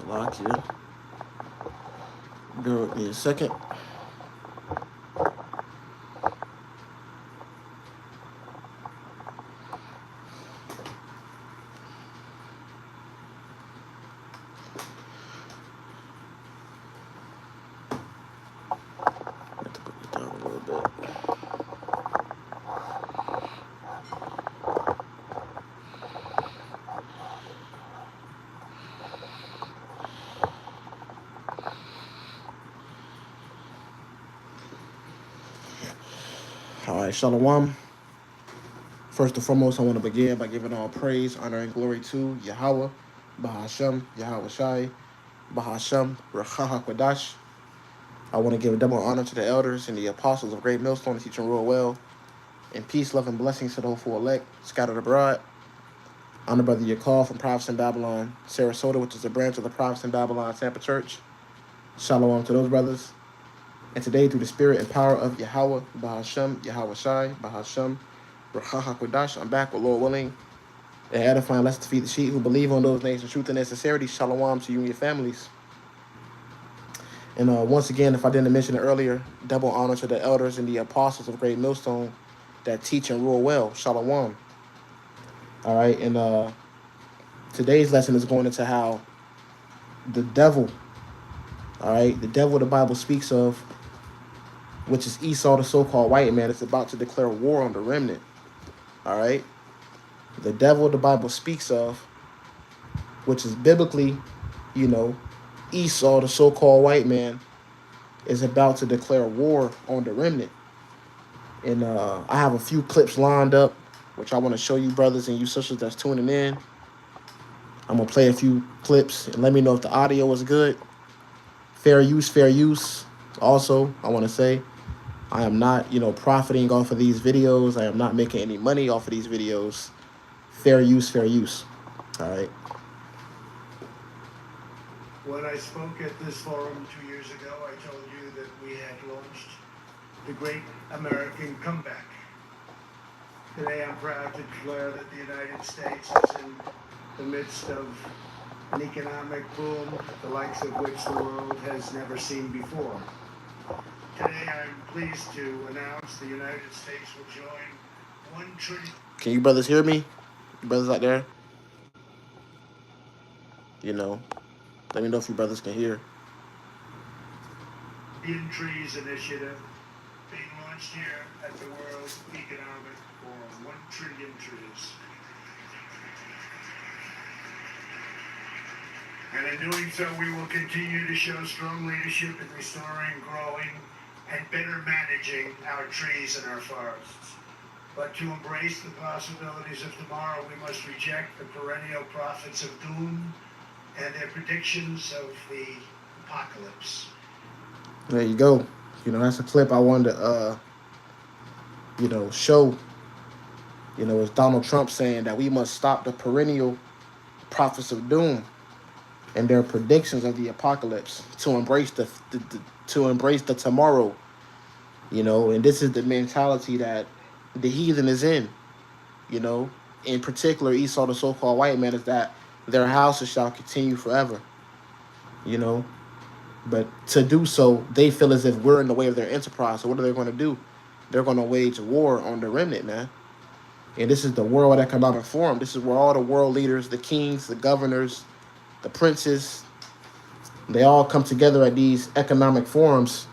Lock here. Bear with me a second. All right, Shalom. First and foremost, I want to begin by giving all praise, honor, and glory to Yahawah, BAHASHAM, YAHAWASHI, BAHASHAM, RAAHWABAN. I want to give double honor to the elders and the apostles of Great Millstone, teaching real well, and peace, love, and blessings to the hopeful elect, scattered abroad. Honor Brother Yakov from Prophets in Babylon, Sarasota, which is a branch of the Prophets in Babylon Tampa Church. Shalom to those brothers. And today, through the spirit and power of Yahawah, BAHASHAM, YAHAWASHI, BAHASHAM, RAAHWABAN, I'm back with Lord willing, and edifying, let's defeat the sheep who believe on those names in truth and their sincerity. Shalom to you and your families. And once again, if I didn't mention it earlier, double honor to the elders and the apostles of Great Millstone that teach and rule well. Shalom. All right, and today's lesson is going into how the devil, all right, the devil the Bible speaks of, which is Esau, the so-called white man, is about to declare war on the remnant. All right, the devil the Bible speaks of, which is biblically, Esau, the so-called white man, is about to declare war on the remnant. And I have a few clips lined up, which I want to show you brothers and you sisters that's tuning in. I'm going to play a few clips and let me know if the audio is good. Fair use, fair use. Also, I want to say, I am not, profiting off of these videos. I am not making any money off of these videos. Fair use, fair use. All right. When I spoke at this forum 2 years ago, I told you that we had launched the great American comeback. Today, I'm proud to declare that the United States is in the midst of an economic boom, the likes of which the world has never seen before. Today, I'm pleased to announce the United States will join 1 trillion. Can you brothers hear me? You brothers out there? Let me know if you brothers can hear. Billion Trees Initiative being launched here at the World Economic Forum. 1 trillion trees. And in doing so, we will continue to show strong leadership in restoring, growing, and better managing our trees and our forests. But to embrace the possibilities of tomorrow, we must reject the perennial prophets of doom and their predictions of the apocalypse. There you go. That's a clip I wanted to, show. It's Donald Trump saying that we must stop the perennial prophets of doom and their predictions of the apocalypse to embrace the tomorrow. And this is the mentality that the heathen is in. In particular, Esau, the so-called white man, is that their houses shall continue forever. But to do so, they feel as if we're in the way of their enterprise. So what are they going to do? They're going to wage war on the remnant, man. And this is the World Economic Forum. This is where all the world leaders, the kings, the governors, the princes, they all come together at these economic forums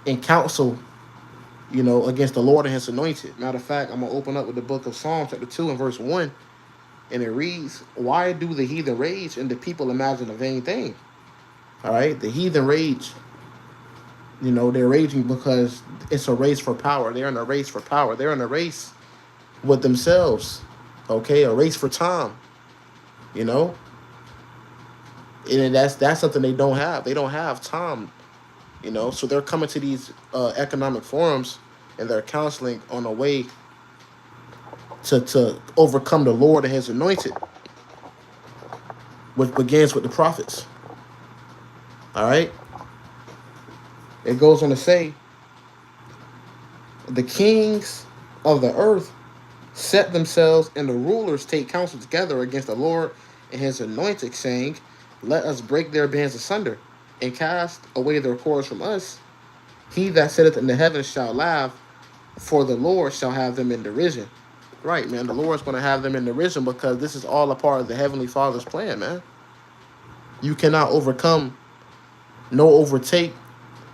and counsel, against the Lord and his anointed. Matter of fact, I'm going to open up with the book of Psalms, chapter 2 and verse 1. And it reads, why do the heathen rage and the people imagine a vain thing? All right, the heathen rage. They're raging because it's a race for power. They're in a race for power. They're in a race with themselves. Okay, a race for time. And that's something they don't have. They don't have time. So they're coming to these economic forums and they're counseling on a way to overcome the Lord and his anointed, which begins with the prophets. All right. It goes on to say, the kings of the earth set themselves and the rulers take counsel together against the Lord and his anointed, saying, Let us break their bands asunder, and cast away their cords from us. He that sitteth in the heavens shall laugh, for the Lord shall have them in derision. Right, man. The Lord's going to have them in derision because this is all a part of the Heavenly Father's plan, man. You cannot overcome, nor overtake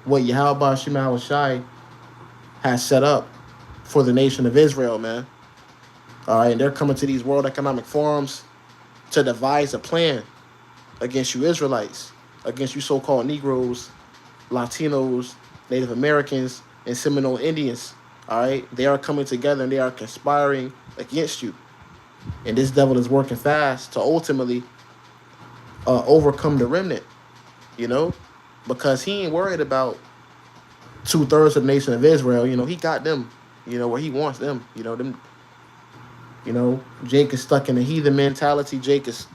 what YAHAWASHI has set up for the nation of Israel, man. All right, and they're coming to these World Economic Forums to devise a plan against you Israelites, against you so-called Negroes, Latinos, Native Americans, and Seminole Indians. All right, they are coming together and they are conspiring against you. And this devil is working fast to ultimately overcome the remnant, you know, because he ain't worried about 2/3 of the nation of Israel. You know, he got them, you know, where he wants them. You know, them. You know, Jake is stuck in a heathen mentality. Jake is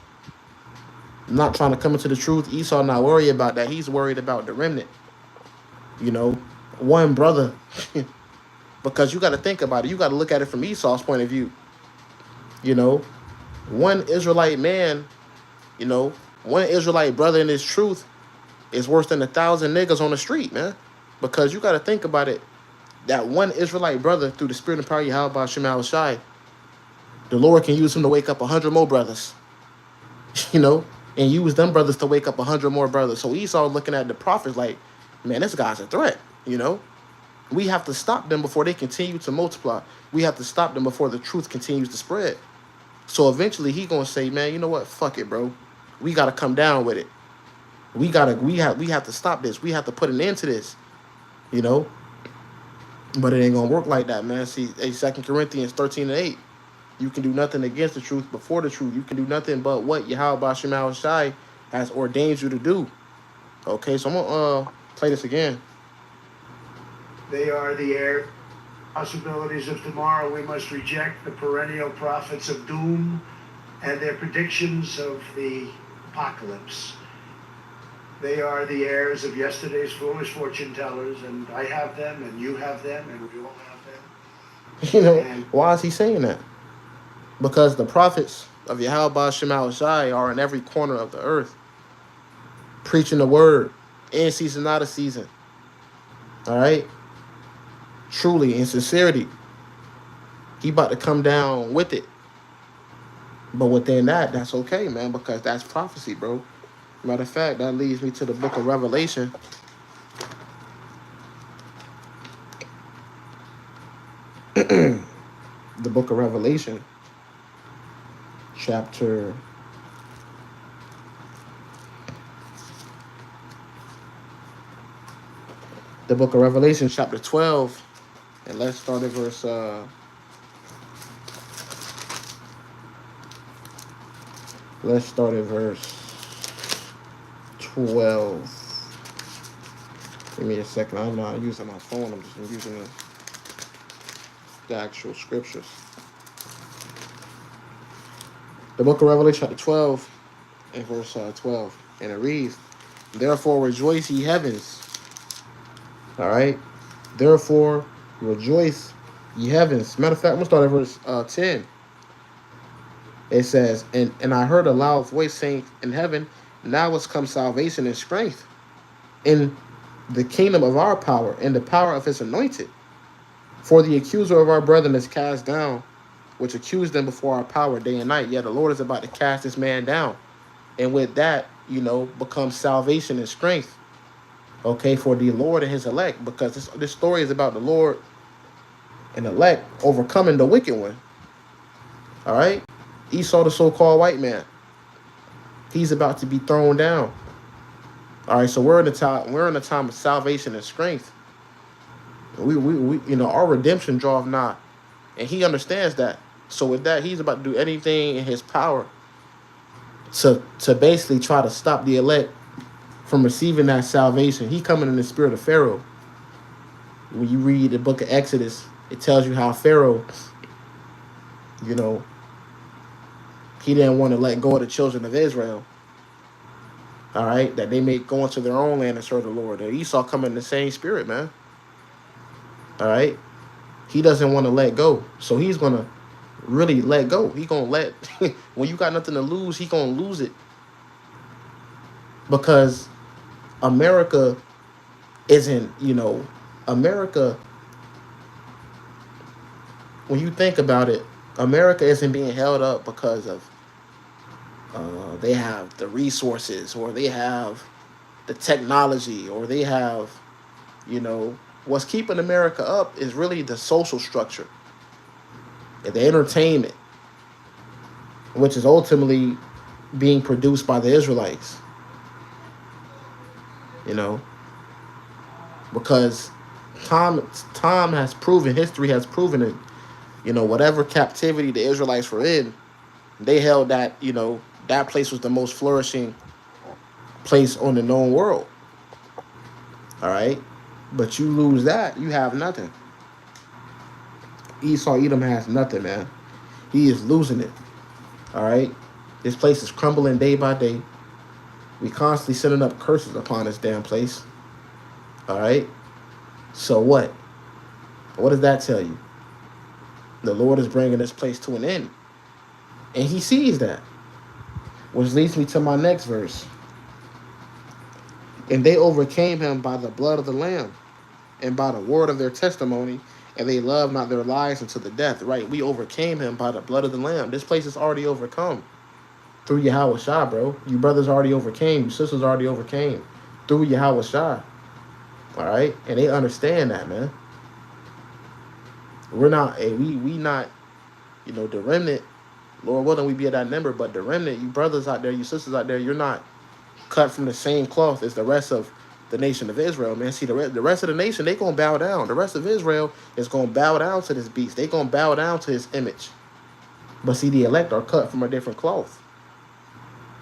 not trying to come into the truth. Esau not worried about that. He's worried about the remnant. You know, one brother. Because you got to think about it. You got to look at it from Esau's point of view. You know, one Israelite man, you know, one Israelite brother in his truth is worse than 1,000 niggas on the street, man. Because you got to think about it. That one Israelite brother, through the spirit and power of Yahweh Shai, the Lord can use him to wake up 100 more brothers. You know, and use them brothers to wake up 100 more brothers. So Esau looking at the prophets like, man, this guy's a threat, you know. We have to stop them before they continue to multiply. We have to stop them before the truth continues to spread. So eventually he gonna say, man, you know what? Fuck it, bro. We gotta come down with it. We have to stop this. We have to put an end to this. You know? But it ain't gonna work like that, man. See, 2 Corinthians 13:8. You can do nothing against the truth before the truth. You can do nothing but what Yahweh Shai has ordained you to do. Okay, so I'm gonna play this again. They are the air possibilities of tomorrow. We must reject the perennial prophets of doom and their predictions of the apocalypse. They are the heirs of yesterday's foolish fortune tellers, and I have them, and you have them, and we all have them. You know, and why is he saying that? Because the prophets of Yahweh Shai are in every corner of the earth, preaching the word, in season, out of season. All right? Truly, in sincerity. He about to come down with it. But within that, that's okay, man, because that's prophecy, bro. Matter of fact, that leads me to the book of Revelation. The book of Revelation, chapter... The book of Revelation, chapter 12. And let's start at verse... let's start at verse 12. Give me a second. I'm not using my phone. I'm just using the actual scriptures. The book of Revelation, chapter 12, and verse 12. And it reads, therefore rejoice, ye heavens. All right? Therefore rejoice, ye heavens. Matter of fact, I'm going to start at verse 10. It says, and I heard a loud voice saying in heaven, now is come salvation and strength in the kingdom of our power, and the power of his anointed. For the accuser of our brethren is cast down, which accused them before our power day and night. Yeah, the Lord is about to cast this man down. And with that, you know, becomes salvation and strength. Okay, for the Lord and his elect. Because this story is about the Lord and elect overcoming the wicked one. All right? Esau, the so-called white man. He's about to be thrown down. All right, so we're in a time of salvation and strength. We you know, our redemption draweth nigh, and he understands that. So with that, he's about to do anything in his power to basically try to stop the elect from receiving that salvation. He coming in the spirit of Pharaoh. When you read the book of Exodus, it tells you how Pharaoh, you know, he didn't want to let go of the children of Israel. All right, that they may go into their own land and serve the Lord. And Esau coming in the same spirit, man. All right, he doesn't want to let go, so he's gonna really let go. He gonna let when you got nothing to lose, he gonna lose it. because America isn't, you know, America, when you think about it, America isn't being held up because of they have the resources, or they have the technology, or they have, you know, what's keeping America up is really the social structure and the entertainment, which is ultimately being produced by the Israelites, you know, because time has proven, history has proven it, you know, whatever captivity the Israelites were in, they held that, you know, that place was the most flourishing place on the known world. All right. But you lose that, you have nothing. Esau Edom has nothing, man. He is losing it. All right. This place is crumbling day by day. We constantly sending up curses upon this damn place. All right. So what? What does that tell you? The Lord is bringing this place to an end. And he sees that. Which leads me to my next verse. And they overcame him by the blood of the Lamb and by the word of their testimony, and they loved not their lives unto the death. Right? We overcame him by the blood of the Lamb. This place is already overcome through Yahawashi, bro. You brothers already overcame. You sisters already overcame through Yahawashi. All right? And they understand that, man. We're not, we not, you know, the remnant, Lord willing, we be at that number, but the remnant, you brothers out there, you sisters out there, you're not cut from the same cloth as the rest of the nation of Israel, man. See, the rest of the nation, they going to bow down. The rest of Israel is going to bow down to this beast. They going to bow down to his image. But see, the elect are cut from a different cloth.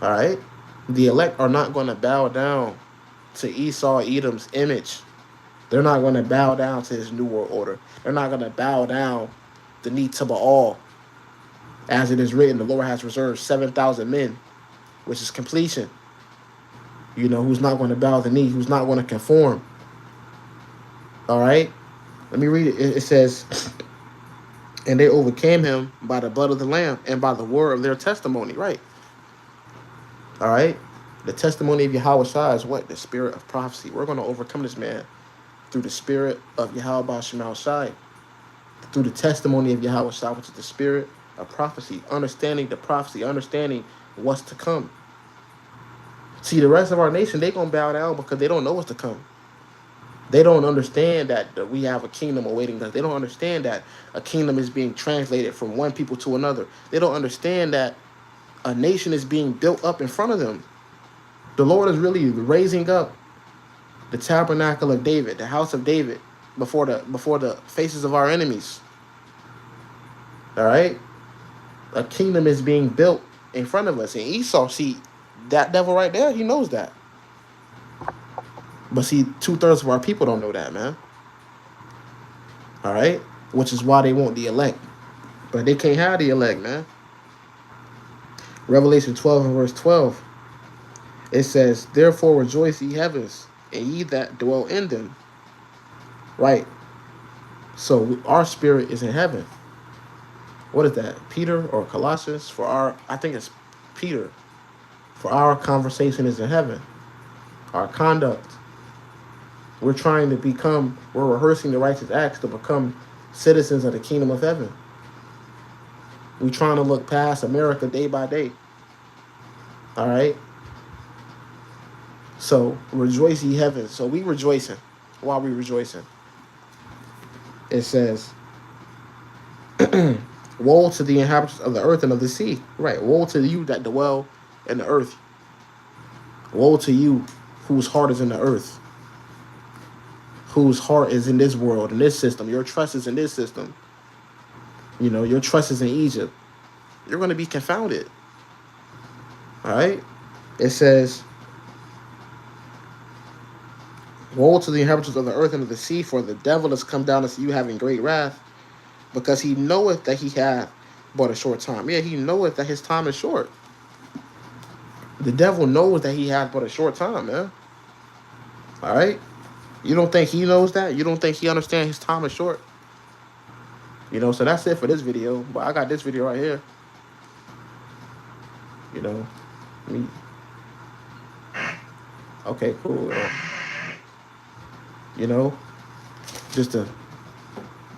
All right? The elect are not going to bow down to Esau Edom's image. They're not going to bow down to his new world order. They're not going to bow down the knee to Baal. As it is written, the Lord has reserved 7,000 men, which is completion. You know, who's not going to bow the knee, who's not going to conform. All right? Let me read it. It says, and they overcame him by the blood of the Lamb and by the word of their testimony. Right? All right? The testimony of Yahawashi is what? The spirit of prophecy. We're going to overcome this man through the spirit of Yahweh Shai, through the testimony of Yahawashi, which is the spirit of prophecy, understanding the prophecy, understanding what's to come. See, the rest of our nation, they're going to bow down because they don't know what's to come. They don't understand that we have a kingdom awaiting us. They don't understand that a kingdom is being translated from one people to another. They don't understand that a nation is being built up in front of them. The Lord is really raising up the tabernacle of David, the house of David, before the faces of our enemies. All right? A kingdom is being built in front of us. And Esau, see, that devil right there, he knows that. But see, 2/3 of our people don't know that, man. All right? Which is why they want the elect. But they can't have the elect, man. Revelation 12 and verse 12. It says, therefore rejoice, ye heavens, and ye that dwell in them. Right? So our spirit is in heaven. What is that? Peter or Colossians? I think it's Peter. For our conversation is in heaven. Our conduct. We're rehearsing the righteous acts to become citizens of the kingdom of heaven. We're trying to look past America day by day. All right? So, rejoice ye heavens. So we rejoicing. Why are we rejoicing? It says, woe to the inhabitants of the earth and of the sea. Right. Woe to you that dwell in the earth. Woe to you whose heart is in the earth. Whose heart is in this world, in this system. Your trust is in this system. You know, your trust is in Egypt. You're going to be confounded. All right? It says, woe to the inhabitants of the earth and of the sea, for the devil has come down unto you having great wrath, because he knoweth that he hath but a short time. Yeah, he knoweth that his time is short. The devil knows that he hath but a short time, man. All right? You don't think he knows that? You don't think he understands his time is short? You know, so that's it for this video. But I got this video right here. You know, Okay, cool. You know, just to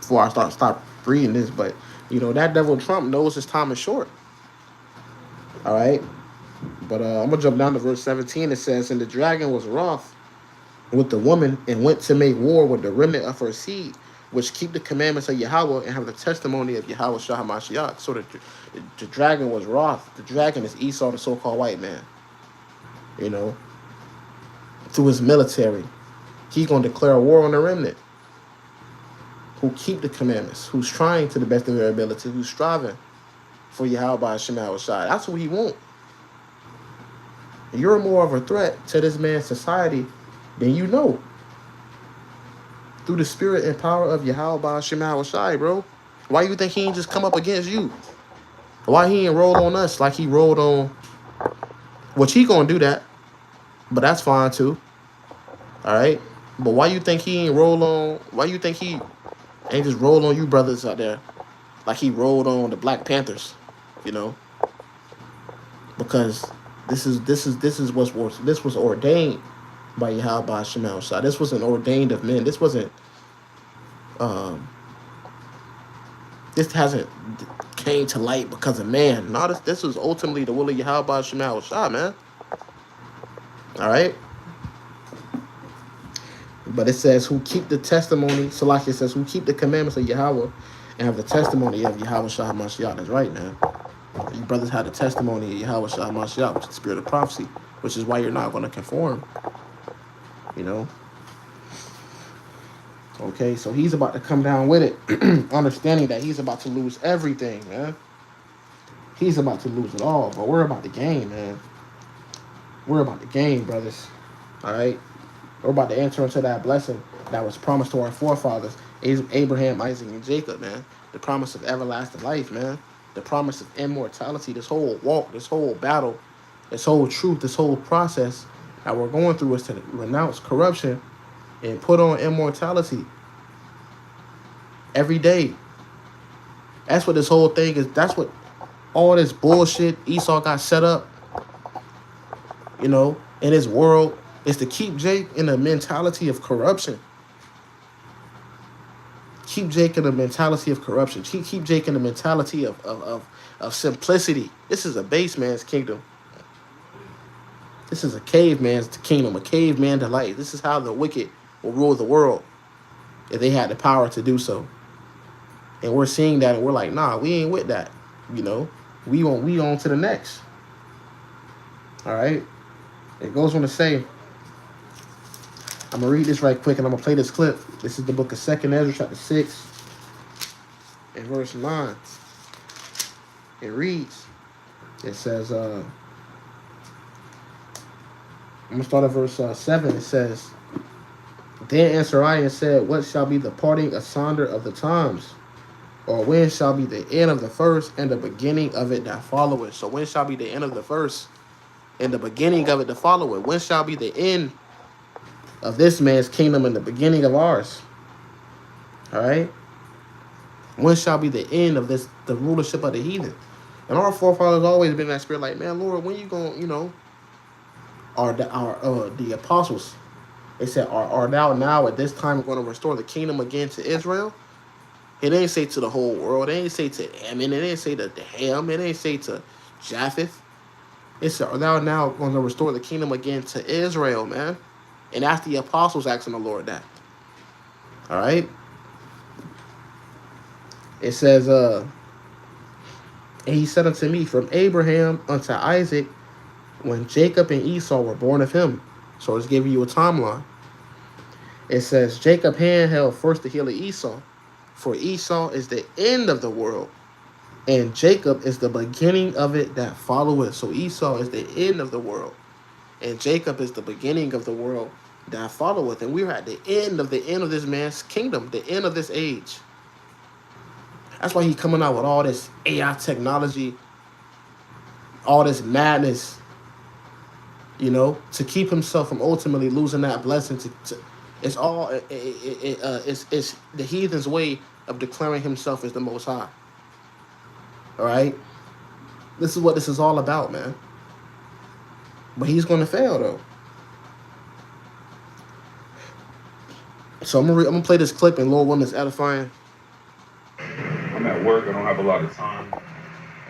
before I stop reading this, but you know that devil Trump knows his time is short. All right, but I'm gonna jump down to verse 17. It says, "And the dragon was wroth with the woman and went to make war with the remnant of her seed, which keep the commandments of Yahweh and have the testimony of Yahweh Shahamashiach." So the dragon was wroth. The dragon is Esau, the so-called white man. You know, through his military, he's gonna declare a war on the remnant who keep the commandments, who's trying to the best of their ability, who's striving for Yahweh by Shemaiwashai. That's what he wants. You're more of a threat to this man's society than you know. Through the spirit and power of Yahweh by Shemaiwashai, bro. Why you think he ain't just come up against you? Why he ain't roll on us like he rolled on? Which he gonna do that, but that's fine too. All right. But why you think he ain't roll on? Why you think he ain't just roll on you brothers out there like he rolled on the Black Panthers? You know, because this was ordained by Yahweh by Shemaiwashai. This wasn't ordained of men. This wasn't. This hasn't came to light because of man. No, this was ultimately the will of Yahweh by Shemaiwashai, man. All right. But it says, who keep the testimony, Salaki, it says, who keep the commandments of Yahweh and have the testimony of Yahweh Shah Mashiach. That's right, man. You brothers had the testimony of Yahweh Shah Mashiach, which is the spirit of prophecy, which is why you're not going to conform. You know? Okay, so he's about to come down with it, understanding that he's about to lose everything, man. He's about to lose it all, but we're about to gain, man. We're about to gain, brothers. All right? We're about to enter into that blessing that was promised to our forefathers, Abraham, Isaac, and Jacob, man. The promise of everlasting life, man. The promise of immortality. This whole walk, this whole battle, this whole truth, this whole process that we're going through is to renounce corruption and put on immortality every day. That's what this whole thing is. That's what all this bullshit Esau got set up, you know, in his world, is to keep Jake in a mentality of corruption. Keep Jake in a mentality of corruption. Keep Jake in a mentality of simplicity. This is a base man's kingdom. This is a caveman's kingdom, a caveman delight. This is how the wicked will rule the world if they had the power to do so. And we're seeing that, and we're like, nah, we ain't with that. You know, we on to the next. All right. It goes on to say, I'm going to read this right quick, and I'm going to play this clip. This is the book of 2nd Ezra, chapter 6, and verse 9. It reads, it says, I'm going to start at verse 7. It says, then answered I and said, what shall be the parting asunder of the times? Or when shall be the end of the first and the beginning of it that followeth? So when shall be the end of the first and the beginning of it that followeth? When shall be the end of this man's kingdom and the beginning of ours? All right. When shall be the end of this, the rulership of the heathen? And our forefathers always been in that spirit, like, man, Lord, when you going, you know, the apostles, they said, are thou now at this time going to restore the kingdom again to Israel? It didn't say to the whole world. It didn't say to Ammon. It didn't say to Ham. It didn't say to Japheth. It said, are thou now going to restore the kingdom again to Israel, man? And that's the apostles asking the Lord that. All right. It says, and he said unto me, from Abraham unto Isaac, when Jacob and Esau were born of him. So it's giving you a timeline. It says, Jacob hand held first the heel of Esau, for Esau is the end of the world, and Jacob is the beginning of it that followeth. So Esau is the end of the world, and Jacob is the beginning of the world that followeth. And we're at the end of this man's kingdom, the end of this age. That's why he's coming out with all this AI technology, all this madness, you know, to keep himself from ultimately losing that blessing. It's all it's the heathen's way of declaring himself as the Most High. All right, this is what this is all about, man. But he's going to fail, though. So I'm gonna play this clip, and Lord willing, it's edifying. I'm at work. I don't have a lot of time.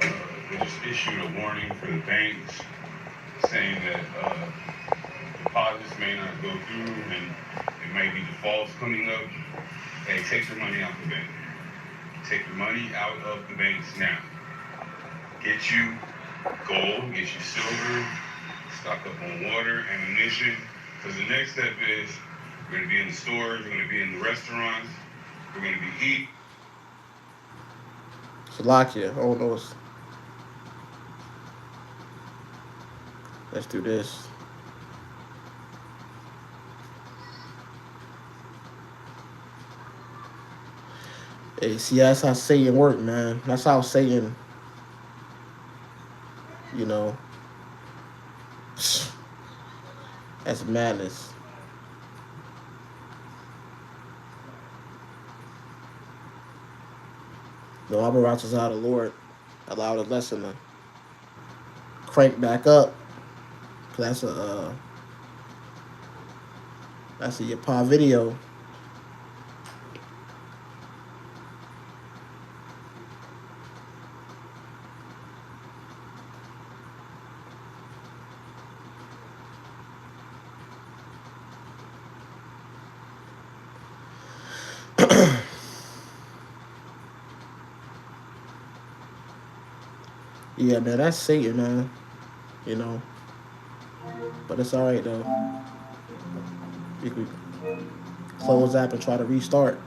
They just issued a warning for the banks saying that deposits may not go through and it may be defaults coming up. Hey, take your money out the bank. Take your money out of the banks now. Get you gold, get you silver, stock up on water, ammunition. Because the next step is we're going to be in the stores, we're going to be in the restaurants, we're going to be eating. Salakia. Oh no. Let's do this. Hey, see, that's how Satan work, man. That's how Satan, you know, that's madness. The Abarachas out of the Lord allowed a lesson to crank back up. That's a Yapa video. Yeah, man, that's Satan, man. You know, but it's all right though. You could close app and try to restart.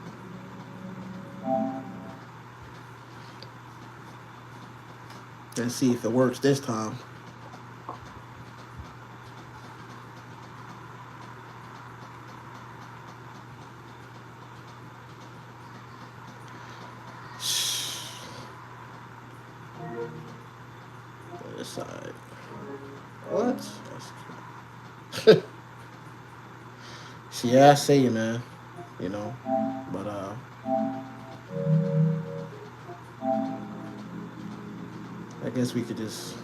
And see if it works this time. This side. What? See, yeah, I say you, man. You know, but I guess we could just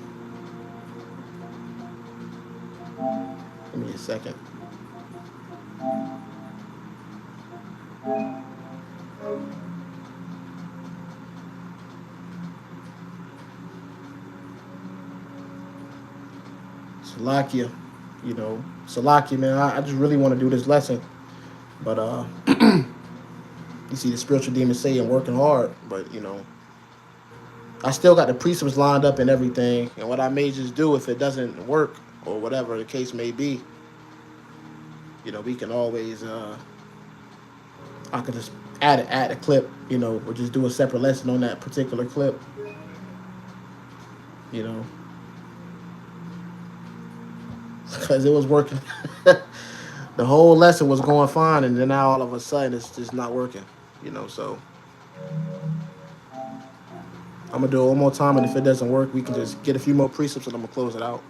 give me a second. Salakia, you know, Salakia, man. I just really want to do this lesson, but you see the spiritual demon saying working hard, but you know, I still got the precepts lined up and everything. And what I may just do if it doesn't work or whatever the case may be, you know, we can always I could just add a clip, you know, or just do a separate lesson on that particular clip, you know, because it was working. The whole lesson was going fine, and then now all of a sudden it's just not working, you know. So I'm gonna do it one more time, and if it doesn't work, we can just get a few more precepts, and I'm gonna close it out.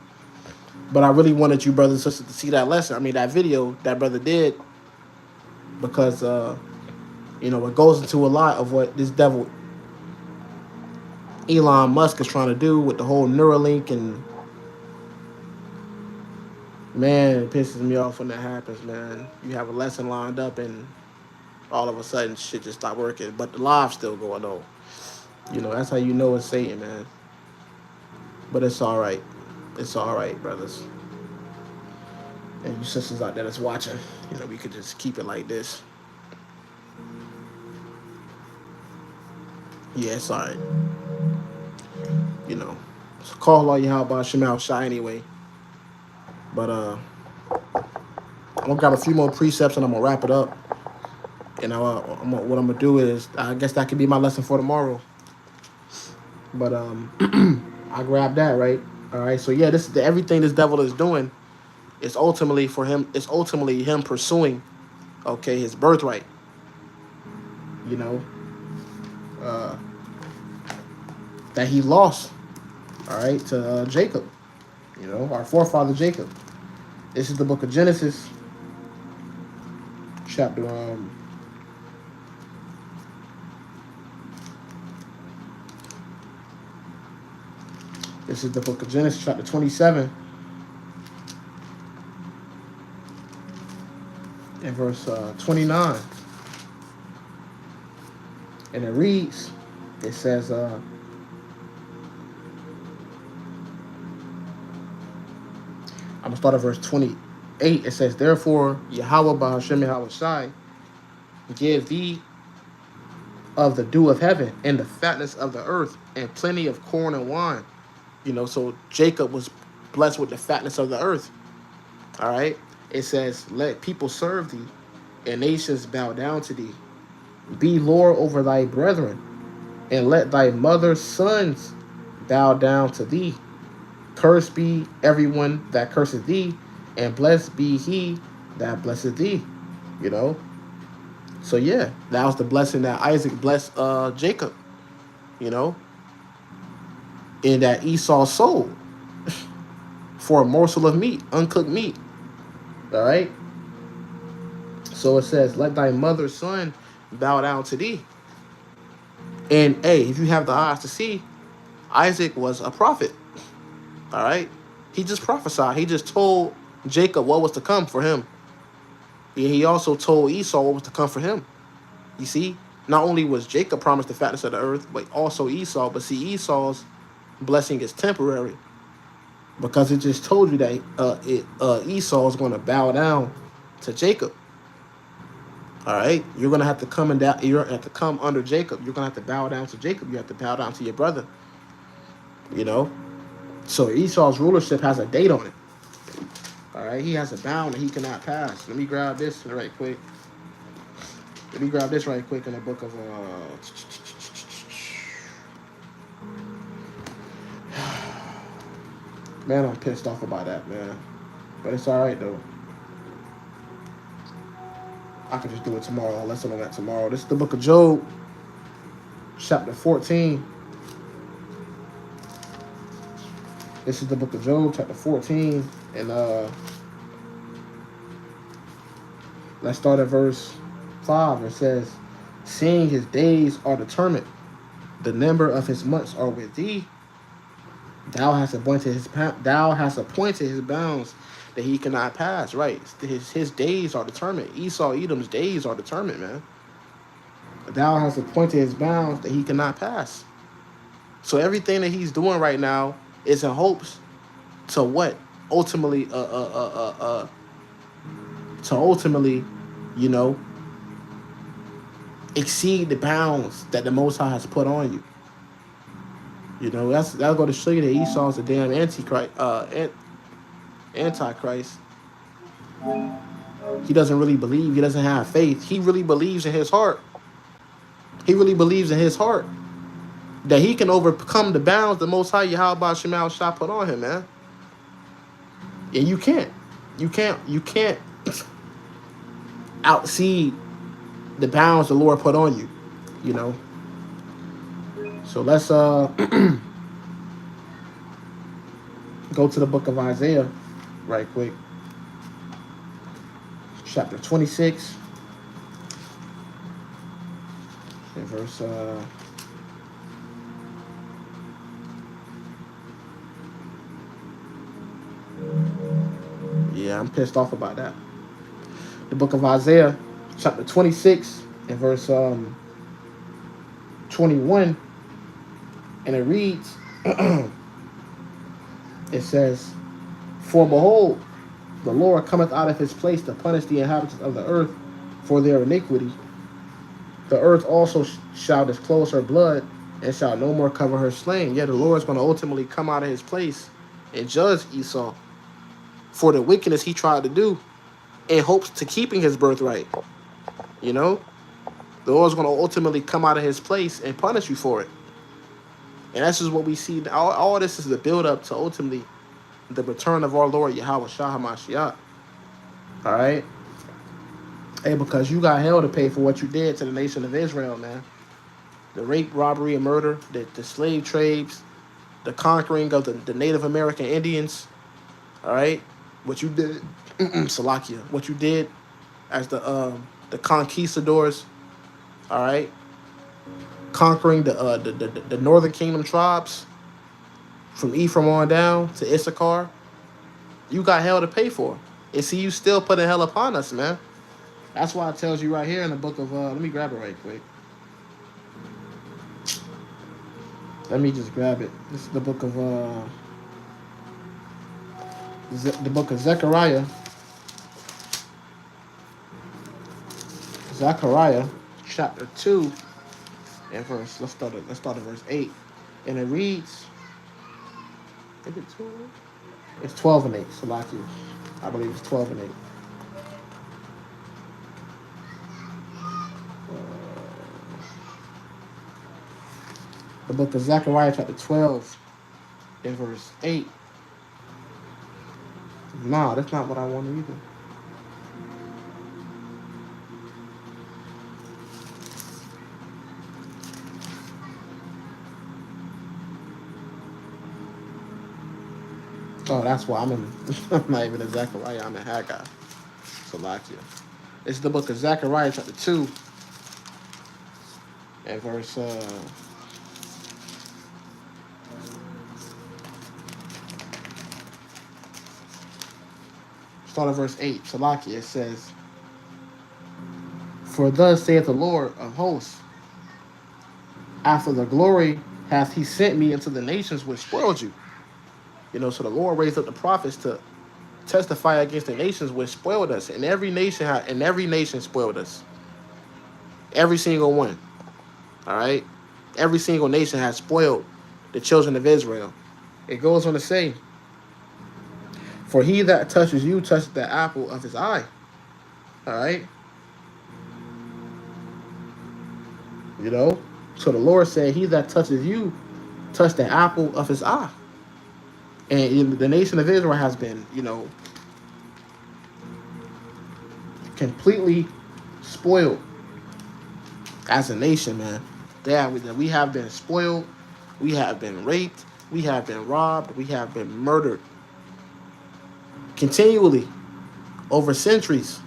But I really wanted you brothers and sisters to see that lesson. I mean, that video that brother did, because you know, it goes into a lot of what this devil Elon Musk is trying to do with the whole Neuralink, and man, it pisses me off when that happens, man. You have a lesson lined up, and all of a sudden shit just stopped working, but the live's still going on. You know, that's how you know it's Satan, man. But it's all right. It's all right, brothers. And you sisters out there that's watching, you know, we could just keep it like this. Yeah, it's all right. You know, so call all Yahawah Shemal anyway. But I'm gonna grab a few more precepts and I'm gonna wrap it up. And what I'm gonna do is, I guess that could be my lesson for tomorrow. But I grabbed that, right? All right. So yeah, everything this devil is doing is ultimately for him. It's ultimately him pursuing, okay, his birthright. You know, that he lost. All right, to Jacob. You know, our forefather Jacob. This is the book of Genesis, chapter This is the book of Genesis, chapter 27. And in verse 29. And it reads, it says, I'm going to start at verse 28. It says, therefore, Yahawah BAHASHAM YAHAWASHI, give thee of the dew of heaven and the fatness of the earth and plenty of corn and wine. You know, so Jacob was blessed with the fatness of the earth. All right. It says, let people serve thee and nations bow down to thee. Be Lord over thy brethren, and let thy mother's sons bow down to thee. Cursed be everyone that curseth thee, and blessed be he that blesseth thee. You know? So yeah, that was the blessing that Isaac blessed Jacob, you know, and that Esau sold for a morsel of meat, uncooked meat. All right. So it says, let thy mother's son bow down to thee. And hey, if you have the eyes to see, Isaac was a prophet. All right. He just prophesied. He just told Jacob what was to come for him. And he also told Esau what was to come for him. You see, not only was Jacob promised the fatness of the earth, but also Esau. But see, Esau's blessing is temporary, because it just told you that Esau is going to bow down to Jacob. All right, you're going to have to come and down. You're going to have to come under Jacob. You're going to have to bow down to Jacob. You have to bow down to your brother. You know, so Esau's rulership has a date on it. All right, he has a bound that he cannot pass. Let me grab this right quick. Let me grab this right quick in the book of man, I'm pissed off about that, man. But it's all right though. I could just do it tomorrow. I'll lesson on that tomorrow. This is the book of Job, chapter 14. This is the book of Job, chapter 14, and let's start at verse 5. It says, seeing his days are determined, the number of his months are with thee. Thou hast appointed his bounds that he cannot pass. Right, his days are determined. Esau, Edom's days are determined, man. Thou hast appointed his bounds that he cannot pass. So everything that he's doing right now is in hopes to what? Ultimately, you know, exceed the bounds that the Most High has put on you. You know, that'll go to show you that Esau's a damn antichrist. He doesn't really believe. He doesn't have faith. He really believes in his heart. He really believes in his heart that he can overcome the bounds the Most High Yahawah BAHASHAM put on him, man. And you can't. You can't outseed the bounds the Lord put on you. You know. So let's go to the book of Isaiah right quick. Chapter 26. And verse yeah, I'm pissed off about that. The book of Isaiah, chapter 26, and verse 21. And it reads, it says, for behold, the Lord cometh out of his place to punish the inhabitants of the earth for their iniquity. The earth also shall disclose her blood, and shall no more cover her slain. Yeah, the Lord is going to ultimately come out of his place and judge Esau for the wickedness he tried to do in hopes to keeping his birthright. You know, the Lord's going to ultimately come out of his place and punish you for it. And that's just what we see. All this is the build-up to ultimately the return of our Lord Yahweh Shah HaMashiach. All right? Hey, because you got hell to pay for what you did to the nation of Israel, man. The rape, robbery, and murder, the slave trades, the conquering of the Native American Indians. All right? What you did, Salakia, what you did as the conquistadors. All right? Conquering the northern kingdom tribes from Ephraim on down to Issachar. You got hell to pay for. And see, you still putting hell upon us, man. That's why it tells you right here in the book of, let me grab it right quick. Let me just grab it. This is the book of, the book of Zechariah. Zechariah, chapter 2, and verse, let's start at verse 8. And it reads, is it 2? It's 12 and 8, Salaki. I believe it's 12 and 8. The book of Zechariah, chapter 12, and verse 8. Nah, that's not what I want either. Oh, that's why I'm in. I'm not even in Zechariah. I'm in Haggai. Salakia. It's the book of Zechariah, chapter 2, and verse. Start at verse 8. Salakia. It says, "For thus saith the Lord of hosts, after the glory hath he sent me into the nations which spoiled you." You know, so the Lord raised up the prophets to testify against the nations which spoiled us, and every nation spoiled us. Every single one. All right, every single nation has spoiled the children of Israel. It goes on to say, "For he that touches you touches the apple of his eye." All right, you know. So the Lord said, "He that touches you touch the apple of his eye." And the nation of Israel has been, you know, completely spoiled as a nation, man. We have been spoiled. We have been raped. We have been robbed. We have been murdered continually over centuries,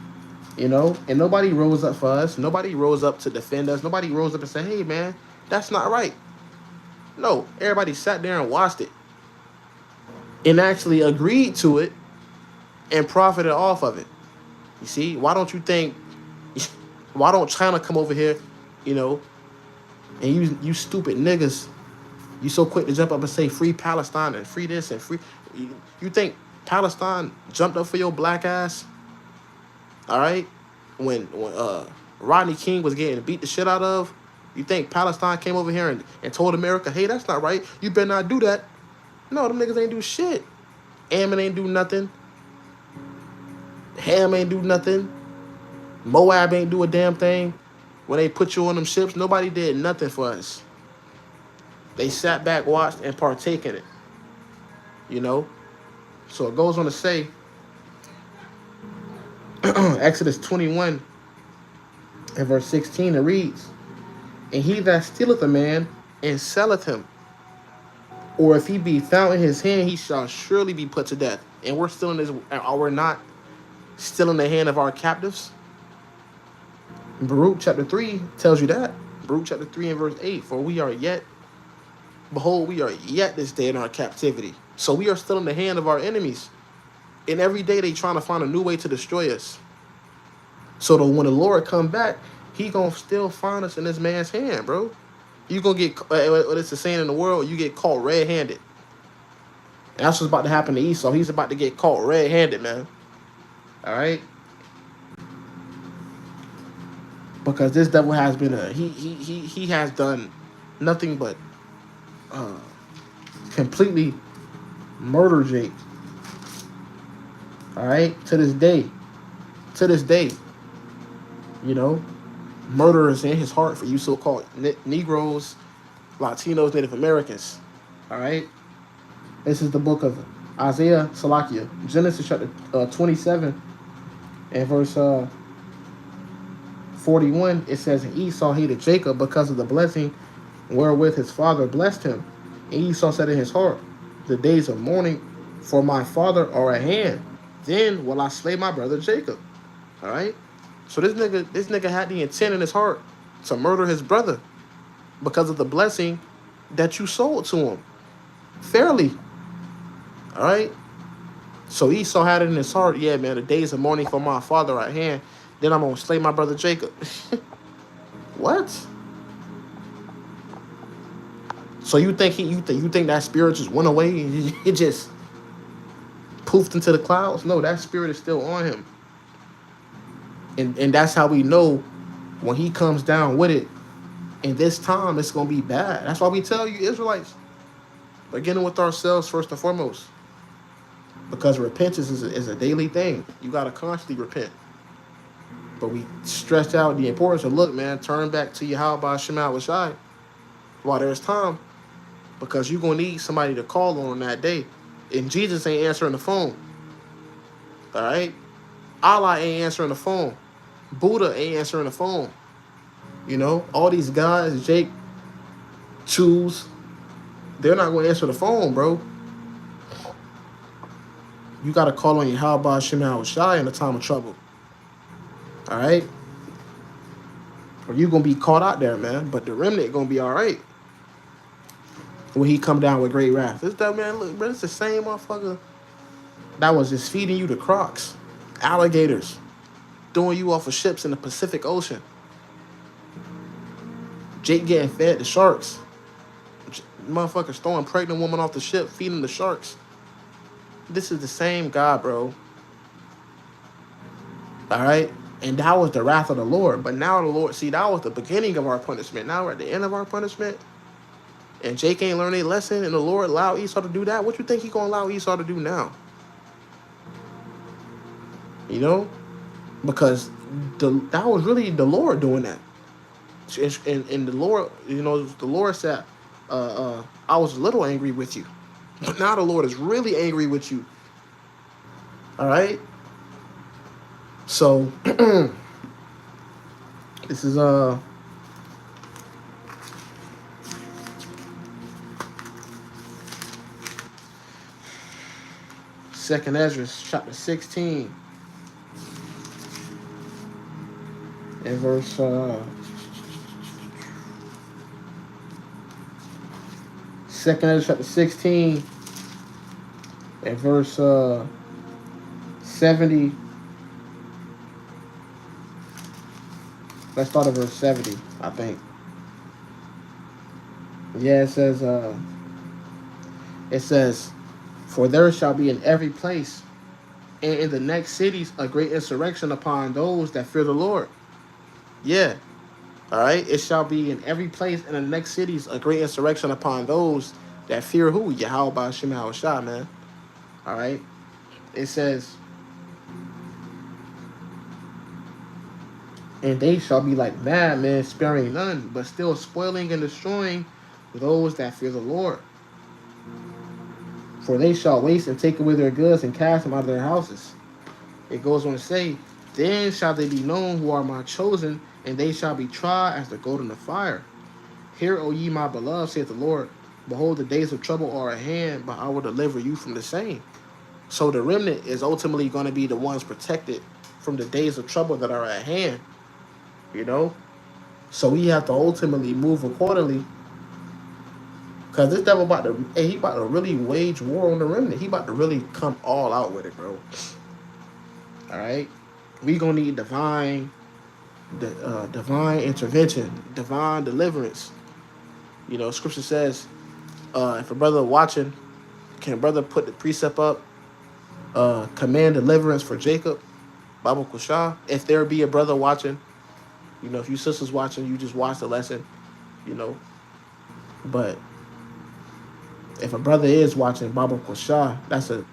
you know. And nobody rose up for us. Nobody rose up to defend us. Nobody rose up and said, "Hey, man, that's not right." No, everybody sat there and watched it and actually agreed to it and profited off of it. You see, why don't China come over here, you know, and you stupid niggas, you so quick to jump up and say free Palestine and free this and free, you think Palestine jumped up for your black ass? All right, when Rodney King was getting beat the shit out of, you think Palestine came over here and told America, "Hey, that's not right, you better not do that"? No, them niggas ain't do shit. Ammon ain't do nothing. Ham ain't do nothing. Moab ain't do a damn thing. When they put you on them ships, nobody did nothing for us. They sat back, watched, and partake in it. You know? So it goes on to say, Exodus 21 and verse 16, it reads, "And he that stealeth a man and selleth him, or if he be found in his hand, he shall surely be put to death." And we're still in this, are we not still in the hand of our captives? Baruch chapter 3 tells you that. Baruch chapter 3 and verse 8, "For we are yet, behold, we are yet this day in our captivity." So we are still in the hand of our enemies. And every day they trying to find a new way to destroy us. So that when the Lord come back, he going to still find us in this man's hand, bro. You going to get, what it's the saying in the world, you get caught red-handed. And that's what's about to happen to Esau. He's about to get caught red-handed, man. All right? Because this devil has been he has done nothing but completely murder Jake. All right? To this day, you know, murder is in his heart for you so-called Negroes, Latinos, Native Americans. All right? This is the book of Isaiah, Salakia, Genesis chapter 27 and verse 41. It says, "And Esau hated Jacob because of the blessing wherewith his father blessed him. And Esau said in his heart, the days of mourning for my father are at hand. Then will I slay my brother Jacob." All right? So this nigga had the intent in his heart to murder his brother because of the blessing that you sold to him fairly. All right? So Esau had it in his heart, yeah, man, the days of mourning for my father are at hand. Then I'm gonna slay my brother Jacob. What? So you think you think that spirit just went away and it just poofed into the clouds? No, that spirit is still on him. And that's how we know when he comes down with it. And this time it's gonna be bad. That's why we tell you Israelites, beginning with ourselves first and foremost. Because repentance is a daily thing. You gotta constantly repent. But we stressed out the importance of, look, man, turn back to Yahawah Shai while there's time. Because you're going to need somebody to call on that day. And Jesus ain't answering the phone. All right? Allah ain't answering the phone. Buddha ain't answering the phone. You know, all these guys, Jake, Choose, they're not going to answer the phone, bro. You got to call on Yahawah Shai in the time of trouble. All right? Or you going to be caught out there, man. But the remnant going to be all right when he come down with great wrath. This that, man, look, bro, it's the same motherfucker that was just feeding you the crocs, alligators, throwing you off of ships in the Pacific Ocean. Jake getting fed the sharks. Motherfuckers throwing pregnant woman off the ship, feeding the sharks. This is the same God, bro. All right? And that was the wrath of the Lord. But now the Lord, see, that was the beginning of our punishment. Now we're at the end of our punishment. And Jake ain't learned a lesson, and the Lord allowed Esau to do that. What you think he going to allow Esau to do now? You know? Because that was really the Lord doing that. And the Lord, you know, the Lord said, I was a little angry with you. But now the Lord is really angry with you. All right? So, this is, Second Ezra, chapter 16, and verse, Second Ezra, chapter 16, and verse, 70. Let's start at verse 70, I think. Yeah, it says, for there shall be in every place and in the next cities a great insurrection upon those that fear the Lord. Yeah. All right. It shall be in every place in the next cities a great insurrection upon those that fear who? Yahawah man. All right. It says, and they shall be like madmen, sparing none, but still spoiling and destroying those that fear the Lord. For they shall waste and take away their goods and cast them out of their houses. It goes on to say, then shall they be known who are my chosen, and they shall be tried as the gold in the fire. Hear, O ye my beloved, saith the Lord, behold, the days of trouble are at hand, but I will deliver you from the same. So the remnant is ultimately going to be the ones protected from the days of trouble that are at hand. You know? So we have to ultimately move accordingly. Because this devil he about to really wage war on the remnant. He about to really come all out with it, bro. All right? We going to need divine intervention, divine deliverance. You know, scripture says, if a brother watching, can a brother put the precept up, command deliverance for Jacob, Bible Kushah? If there be a brother watching, you know, if you sisters watching, you just watch the lesson, you know. But if a brother is watching Bible Kushah, that's a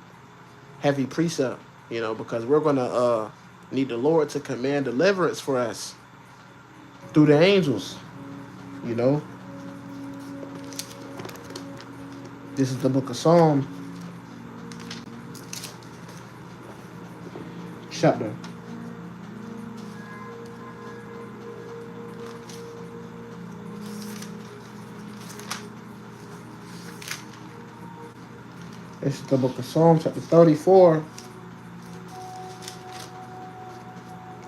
heavy precept, you know, because we're going to need the Lord to command deliverance for us through the angels, you know. This is the book of Psalm, chapter. This is the book of Psalm, chapter 34,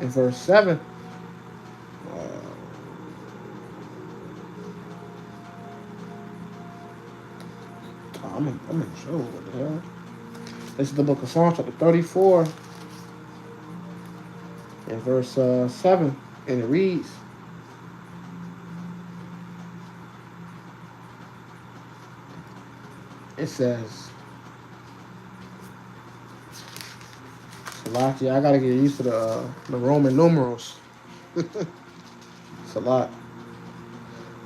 and verse 7. I'm gonna show what the hell. This is the book of Psalm, chapter 34, in verse 7, and it reads, it says, Salaki, I gotta get used to the Roman numerals. It's a lot.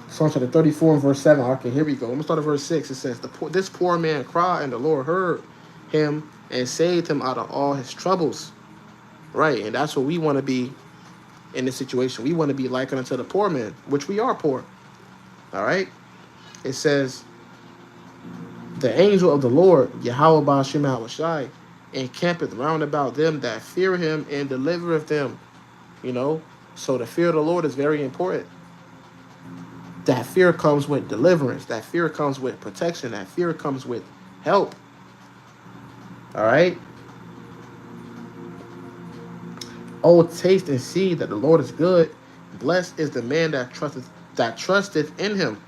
Psalm chapter 34 and verse 7. Okay, here we go. I'm going to start at verse 6. It says, this poor man cried, and the Lord heard him and saved him out of all his troubles. Right, and that's what we want to be in this situation. We want to be likened unto the poor man, which we are poor. All right? It says, the angel of the Lord, Yahawah BAHASHAM YAHAWASHI, encampeth round about them that fear him and delivereth them. You know? So the fear of the Lord is very important. That fear comes with deliverance. That fear comes with protection. That fear comes with help. All right? Oh, taste and see that the Lord is good. Blessed is the man that trusteth in him.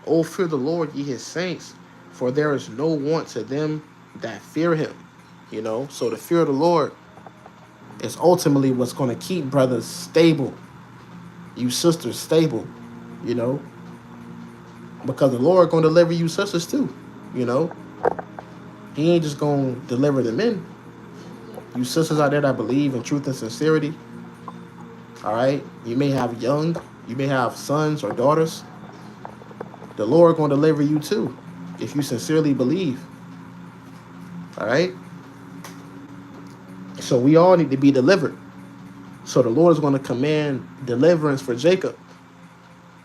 Oh, fear the Lord, ye his saints, for there is no want to them that fear him. You know, so the fear of the Lord is ultimately what's going to keep brothers stable, you sisters stable, you know, because the Lord going to deliver you sisters too, you know. He ain't just going to deliver the men. You sisters out there that believe in truth and sincerity, all right, you may have you may have sons or daughters. The Lord going to deliver you too, if you sincerely believe, all right. So we all need to be delivered. So the Lord is going to command deliverance for Jacob.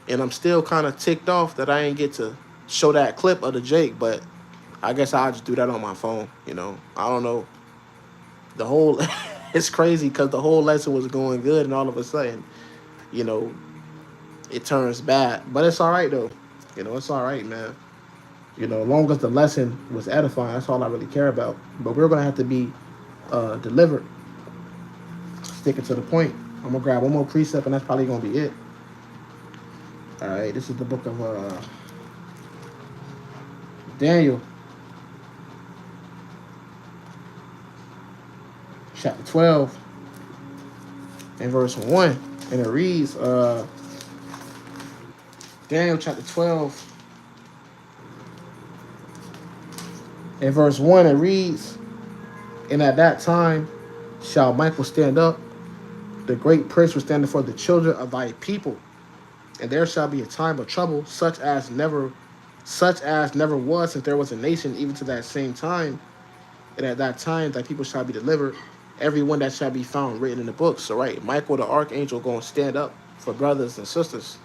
And I'm still kind of ticked off that I ain't get to show that clip of the Jake, but I guess I'll just do that on my phone, you know. I don't know. The whole, it's crazy because the whole lesson was going good and all of a sudden, you know, it turns bad. But it's all right, though. You know, it's all right, man. You know, as long as the lesson was edifying, that's all I really care about. But we're going to have to be delivered. Sticking to the point. I'm going to grab one more precept and that's probably going to be it. All right, this is the book of Daniel, chapter 12, and verse 1. And it reads, Daniel chapter 12, and verse 1, it reads, and at that time shall Michael stand up, the great prince will stand before the children of thy people. And there shall be a time of trouble, such as never was since there was a nation, even to that same time. And at that time, thy people shall be delivered, every one that shall be found written in the books. So, right, Michael the archangel going to stand up for brothers and sisters.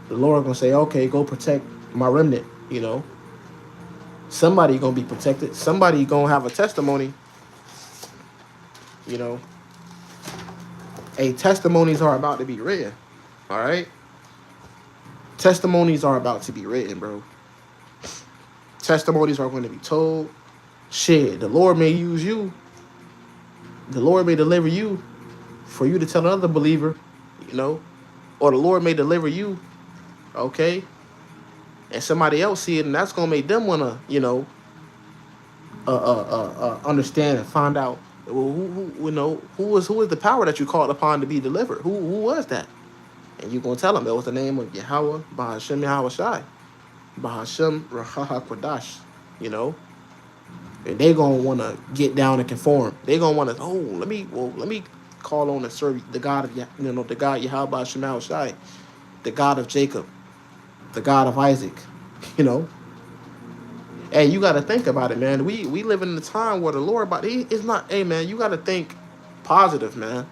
The Lord going to say, okay, go protect my remnant, you know. Somebody going to be protected. Somebody going to have a testimony, you know. Hey, testimonies are about to be written. All right? Testimonies are about to be written, bro. Testimonies are going to be told. Shit, the Lord may use you. The Lord may deliver you for you to tell another believer, you know. Or the Lord may deliver you, okay? And somebody else see it, and that's going to make them want to, you know, understand and find out, who is the power that you called upon to be delivered? Who was that? And you're going to tell them that was the name of Yahawah BAHASHAM YAHAWASHI. BAHASHAM RAAHWABAN, you know. And they're going to want to get down and conform. They're going to want to, let me call on and serve the God of, the God Yahawah BAHASHAM YAHAWASHI, the God of Jacob, the God of Isaac, you know. Hey, you got to think about it, man. We live in a time where the Lord, it's not, hey, man, you got to think positive, man.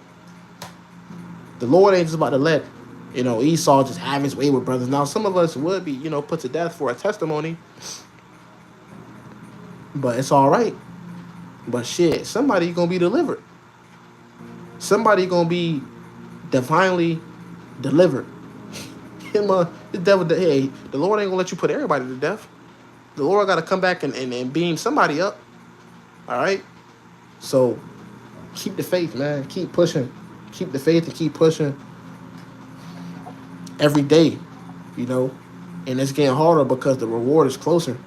The Lord ain't just about to let, Esau just have his way with brothers. Now, some of us would be, put to death for a testimony. But it's all right. But shit, somebody going to be delivered. Somebody going to be divinely delivered. The devil, hey, the Lord ain't going to let you put everybody to death. The Lord got to come back and beam somebody up. All right? So, keep the faith, man. Keep pushing. Keep the faith and keep pushing every day, And it's getting harder because the reward is closer.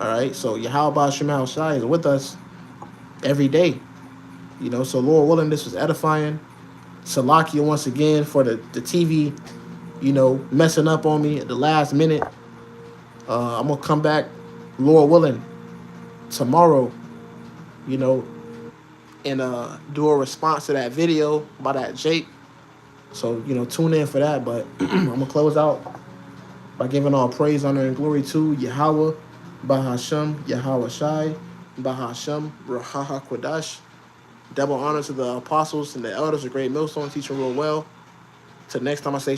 All right? So, Yahawah BAHASHAM YAHAWASHI is with us every day. So, Lord willing, this was edifying. Salakia once again for the TV, you know, messing up on me at the last minute. I'm going to come back, Lord willing, tomorrow, you know, and do a response to that video by that Jake. So, you know, tune in for that. But I'm going to close out by giving all praise, honor, and glory to Yahawah, BAHASHAM, YAHAWASHI, BAHASHAM, RAAHWABAN. Double honor to the apostles and the elders, the great millstone, teaching real well. Till next time I say